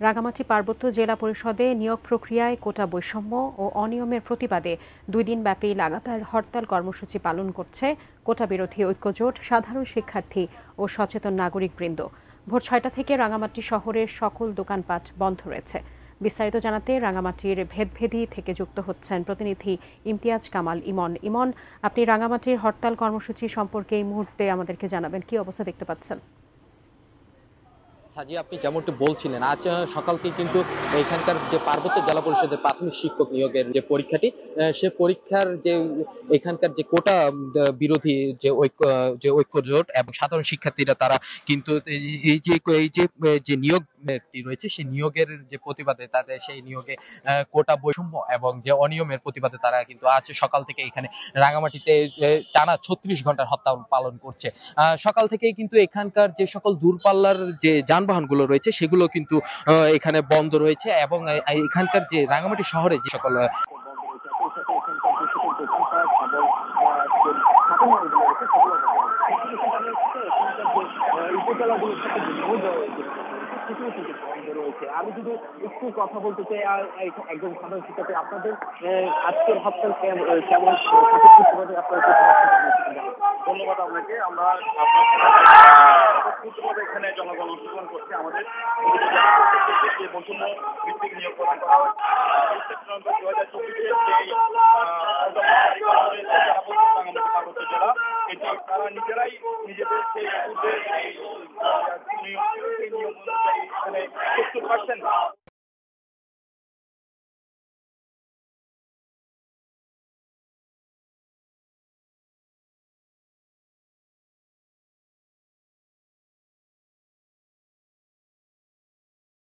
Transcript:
রাঙামাটি পার্বত্য জেলা পরিষদে নিয়োগ প্রক্রিয়ায় কোটা বৈষম্য ও অনিয়মের প্রতিবাদে 2 দিনব্যাপী লাগাতার হরতাল কর্মসূচি পালন করছে কোটা বিরোধী ঐক্যজোট, সাধারণ শিক্ষার্থী ও সচেতন নাগরিকবৃন্দ। ভোর 6টা থেকে রাঙামাটি শহরের সকল দোকানপাট বন্ধ রয়েছে। বিস্তারিত জানাতে রাঙামাটির ভেদভেদি থেকে যুক্ত হচ্ছেন প্রতিনিধি ইমতিয়াজ কামাল ইমন। ইমন, আপনি রাঙামাটির হরতাল কর্মসূচি সম্পর্কে এই মুহূর্তে আমাদেরকে জানাবেন, কি অবস্থা দেখতে পাচ্ছেন? সাজি, আপনি যেমনটি বলছিলেন, আজ সকাল থেকে কিন্তু এখানকার যে পার্বত্য জেলা পরিষদের প্রাথমিক শিক্ষক নিয়োগের যে পরীক্ষাটি, সে পরীক্ষার যে এখানকার যে কোটা বিরোধী যে ঐক্য জোট এবং সাধারণ শিক্ষার্থীরা তারা কিন্তু এই যে নিয়োগটি রয়েছে সেই নিয়োগের যে প্রতিবাদে তাদের সেই নিয়োগে কোটা বৈষম্য এবং যে অনিয়মের প্রতিবাদে তারা কিন্তু আজ সকাল থেকে এখানে রাঙামাটিতে টানা 36 ঘন্টার হরতাল পালন করছে। সকাল থেকেই কিন্তু এখানকার যে সকল দূরপাল্লার যে যানবাহনগুলো রয়েছে সেগুলো কিন্তু এখানে বন্ধ রয়েছে এবং এখানকার যে রাঙামাটি শহরে যে সকল আমি যদি একটু কথা বলতে চাই একজন সাধারণ শিক্ষার্থী, আপনাদের আজকের হরতাল কেমন ধন্যবাদ আপনাকে। আমরা এখানে জনগণ অংশগ্রহণ করছে। আমাদের যে বৈষম্য ভিত্তিক নিয়োগ প্রদান করা হয় 2024 পার্বত্য জেলা, এটি তারা নিজেরাই নিজেদের সেই নিয়ম অনুযায়ী এখানে প্রস্তুত করছেন।